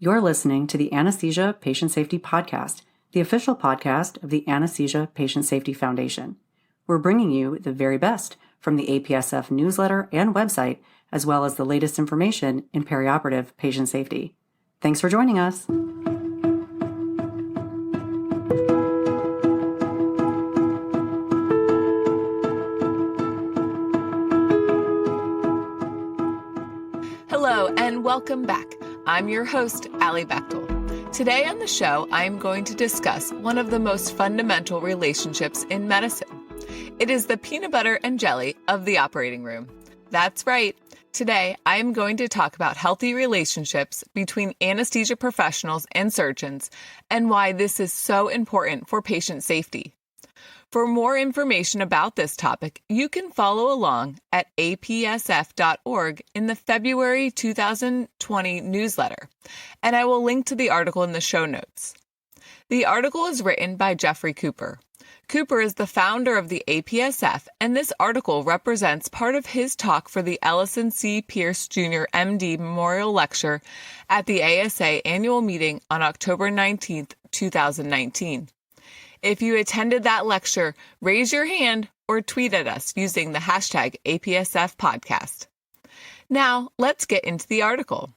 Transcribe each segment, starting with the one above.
You're listening to the Anesthesia Patient Safety Podcast, the official podcast of the Anesthesia Patient Safety Foundation. We're bringing you the very best from the APSF newsletter and website, as well as the latest information in perioperative patient safety. Thanks for joining us. Hello and welcome back. I'm your host, Alli Bechtel. Today on the show, I'm going to discuss one of the most fundamental relationships in medicine. It is the peanut butter and jelly of the operating room. That's right. Today, I'm going to talk about healthy relationships between anesthesia professionals and surgeons and why this is so important for patient safety. For more information about this topic, you can follow along at apsf.org in the February 2020 newsletter, and I will link to the article in the show notes. The article is written by Jeffrey Cooper. Cooper is the founder of the APSF, and this article represents part of his talk for the Ellison C. Pierce Jr. MD Memorial Lecture at the ASA annual meeting on October 19, 2019. If you attended that lecture, raise your hand or tweet at us using the hashtag APSF podcast. Now, let's get into the article.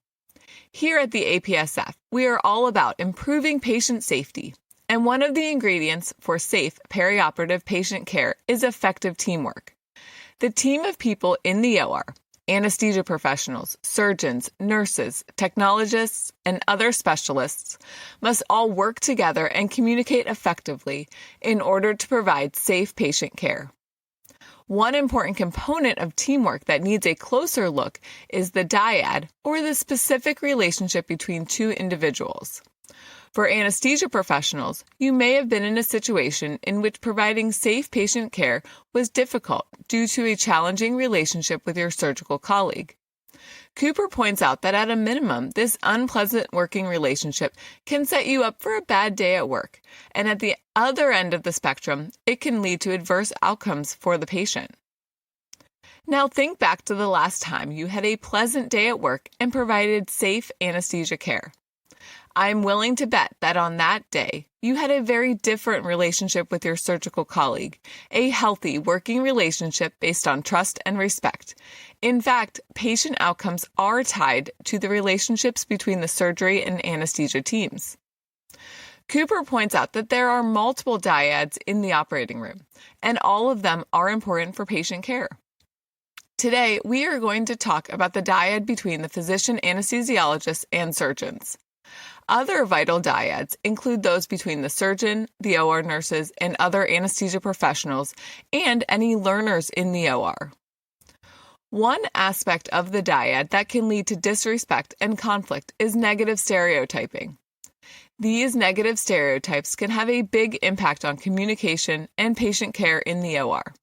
Here at the APSF, we are all about improving patient safety, and one of the ingredients for safe perioperative patient care is effective teamwork. The team of people in the OR, anesthesia professionals, surgeons, nurses, technologists, and other specialists must all work together and communicate effectively in order to provide safe patient care. One important component of teamwork that needs a closer look is the dyad, or the specific relationship between two individuals. For anesthesia professionals, you may have been in a situation in which providing safe patient care was difficult due to a challenging relationship with your surgical colleague. Cooper points out that at a minimum, this unpleasant working relationship can set you up for a bad day at work, and at the other end of the spectrum, it can lead to adverse outcomes for the patient. Now think back to the last time you had a pleasant day at work and provided safe anesthesia care. I'm willing to bet that on that day, you had a very different relationship with your surgical colleague, a healthy working relationship based on trust and respect. In fact, patient outcomes are tied to the relationships between the surgery and anesthesia teams. Cooper points out that there are multiple dyads in the operating room, and all of them are important for patient care. Today, we are going to talk about the dyad between the physician anesthesiologists and surgeons. Other vital dyads include those between the surgeon, the OR nurses, and other anesthesia professionals, and any learners in the OR. One aspect of the dyad that can lead to disrespect and conflict is negative stereotyping. These negative stereotypes can have a big impact on communication and patient care in the OR.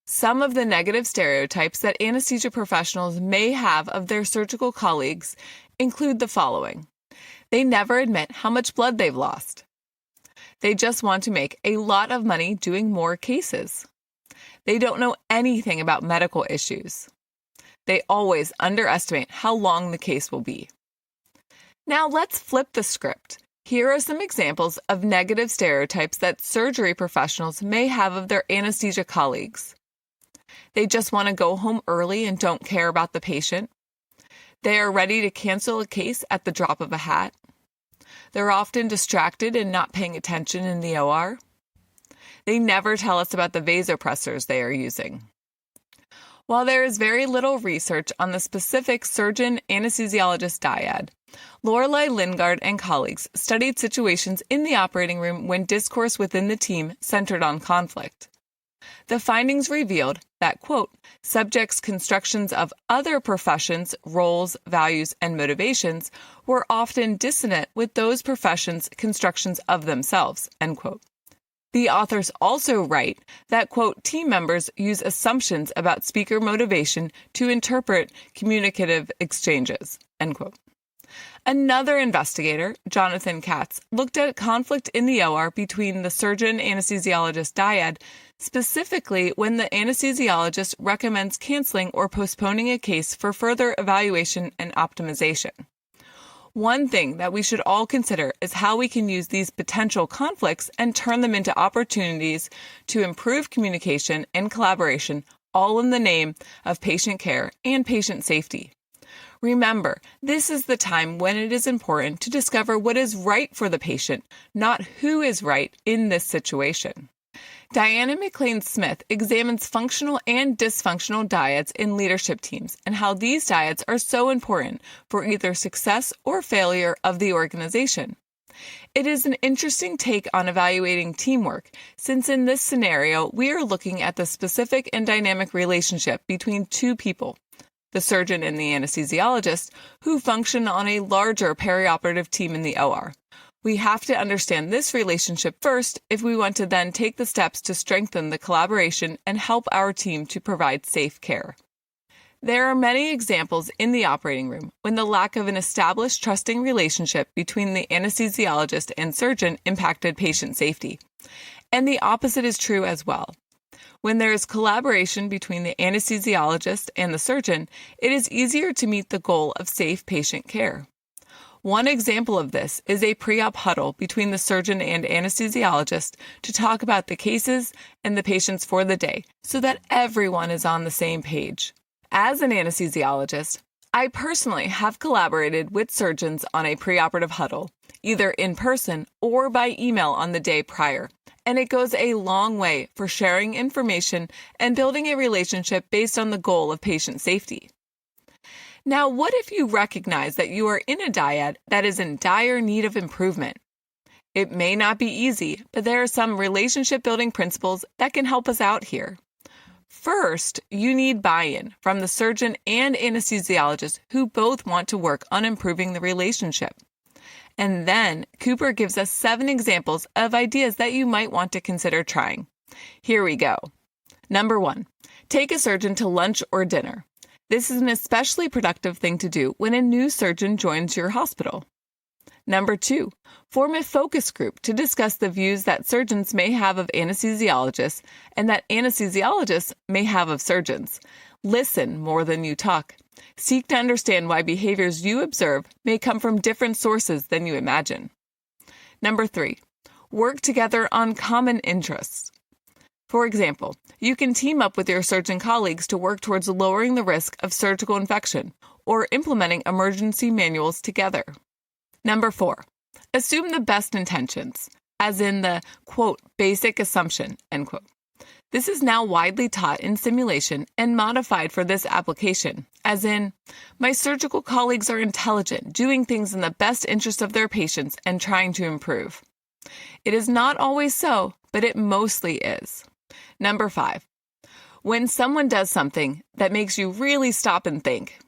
Some of the negative stereotypes that anesthesia professionals may have of their surgical colleagues include the following. They never admit how much blood they've lost. They just want to make a lot of money doing more cases. They don't know anything about medical issues. They always underestimate how long the case will be. Now let's flip the script. Here are some examples of negative stereotypes that surgery professionals may have of their anesthesia colleagues. They just want to go home early and don't care about the patient. They are ready to cancel a case at the drop of a hat. They're often distracted and not paying attention in the OR. They never tell us about the vasopressors they are using. While there is very little research on the specific surgeon anesthesiologist dyad, Lorelei Lingard and colleagues studied situations in the operating room when discourse within the team centered on conflict. The findings revealed that, quote, subjects' constructions of other professions, roles, values, and motivations were often dissonant with those professions' constructions of themselves, end quote. The authors also write that, quote, team members use assumptions about speaker motivation to interpret communicative exchanges, end quote. Another investigator, Jonathan Katz, looked at conflict in the OR between the surgeon-anesthesiologist dyad, specifically when the anesthesiologist recommends canceling or postponing a case for further evaluation and optimization. One thing that we should all consider is how we can use these potential conflicts and turn them into opportunities to improve communication and collaboration, all in the name of patient care and patient safety. Remember, this is the time when it is important to discover what is right for the patient, not who is right in this situation. Diana McLean-Smith examines functional and dysfunctional dyads in leadership teams and how these dyads are so important for either success or failure of the organization. It is an interesting take on evaluating teamwork, since in this scenario, we are looking at the specific and dynamic relationship between two people, the surgeon and the anesthesiologist, who function on a larger perioperative team in the OR. We have to understand this relationship first if we want to then take the steps to strengthen the collaboration and help our team to provide safe care. There are many examples in the operating room when the lack of an established trusting relationship between the anesthesiologist and surgeon impacted patient safety. And the opposite is true as well. When there is collaboration between the anesthesiologist and the surgeon, it is easier to meet the goal of safe patient care. One example of this is a pre-op huddle between the surgeon and anesthesiologist to talk about the cases and the patients for the day so that everyone is on the same page. As an anesthesiologist, I personally have collaborated with surgeons on a preoperative huddle, either in person or by email on the day prior, and it goes a long way for sharing information and building a relationship based on the goal of patient safety. Now, what if you recognize that you are in a dyad that is in dire need of improvement? It may not be easy, but there are some relationship-building principles that can help us out here. First, you need buy-in from the surgeon and anesthesiologist who both want to work on improving the relationship. And then, Cooper gives us 7 examples of ideas that you might want to consider trying. Here we go. Number 1, take a surgeon to lunch or dinner. This is an especially productive thing to do when a new surgeon joins your hospital. Number 2, form a focus group to discuss the views that surgeons may have of anesthesiologists and that anesthesiologists may have of surgeons. Listen more than you talk. Seek to understand why behaviors you observe may come from different sources than you imagine. Number 3, work together on common interests. For example, you can team up with your surgeon colleagues to work towards lowering the risk of surgical infection or implementing emergency manuals together. Number 4, assume the best intentions, as in the, quote, basic assumption, end quote. This is now widely taught in simulation and modified for this application, as in, my surgical colleagues are intelligent, doing things in the best interest of their patients and trying to improve. It is not always so, but it mostly is. Number 5, when someone does something that makes you really stop and think.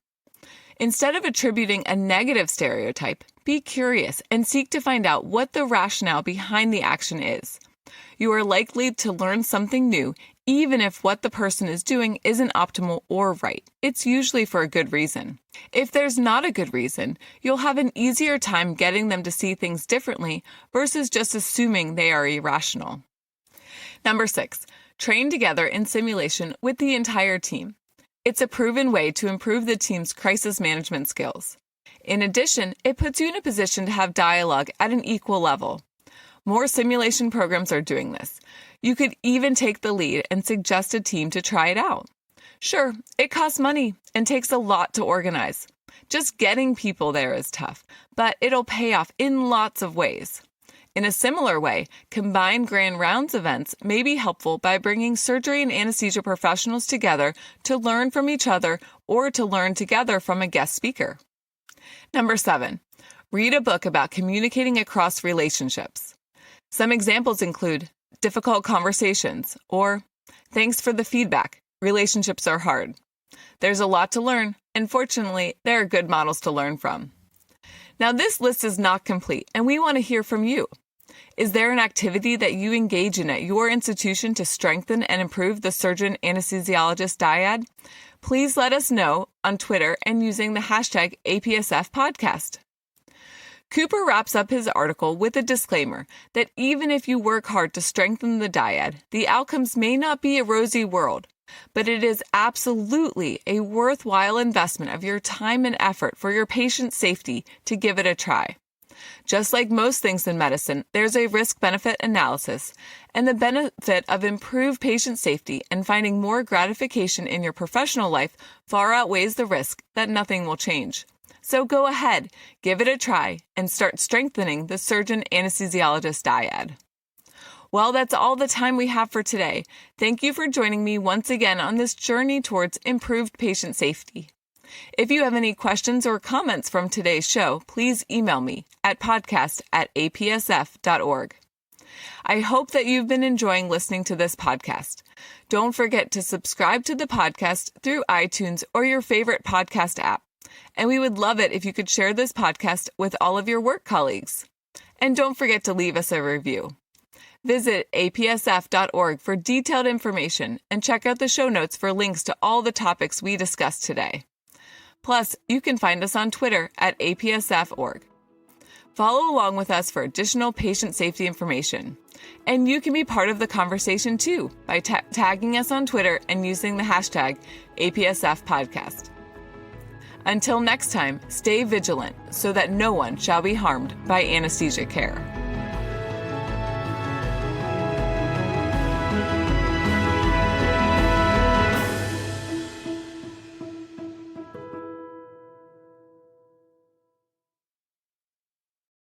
Instead of attributing a negative stereotype, be curious and seek to find out what the rationale behind the action is. You are likely to learn something new, even if what the person is doing isn't optimal or right. It's usually for a good reason. If there's not a good reason, you'll have an easier time getting them to see things differently versus just assuming they are irrational. Number 6, train together in simulation with the entire team. It's a proven way to improve the team's crisis management skills. In addition, it puts you in a position to have dialogue at an equal level. More simulation programs are doing this. You could even take the lead and suggest a team to try it out. Sure, it costs money and takes a lot to organize. Just getting people there is tough, but it'll pay off in lots of ways. In a similar way, combined grand rounds events may be helpful by bringing surgery and anesthesia professionals together to learn from each other or to learn together from a guest speaker. Number 7, read a book about communicating across relationships. Some examples include Difficult Conversations or Thanks for the Feedback, Relationships Are Hard. There's a lot to learn, and fortunately, there are good models to learn from. Now, this list is not complete, and we want to hear from you. Is there an activity that you engage in at your institution to strengthen and improve the surgeon anesthesiologist dyad? Please let us know on Twitter and using the hashtag APSF podcast. Cooper wraps up his article with a disclaimer that even if you work hard to strengthen the dyad, the outcomes may not be a rosy world, But it is absolutely a worthwhile investment of your time and effort for your patient's safety to give it a try. Just like most things in medicine, there's a risk-benefit analysis, and the benefit of improved patient safety and finding more gratification in your professional life far outweighs the risk that nothing will change. So go ahead, give it a try, and start strengthening the surgeon anesthesiologist dyad. Well, that's all the time we have for today. Thank you for joining me once again on this journey towards improved patient safety. If you have any questions or comments from today's show, please email me at podcast@apsf.org. I hope that you've been enjoying listening to this podcast. Don't forget to subscribe to the podcast through iTunes or your favorite podcast app. And we would love it if you could share this podcast with all of your work colleagues. And don't forget to leave us a review. Visit apsf.org for detailed information and check out the show notes for links to all the topics we discussed today. Plus, you can find us on Twitter at apsf.org. Follow along with us for additional patient safety information. And you can be part of the conversation too by tagging us on Twitter and using the hashtag APSFpodcast. Until next time, stay vigilant so that no one shall be harmed by anesthesia care.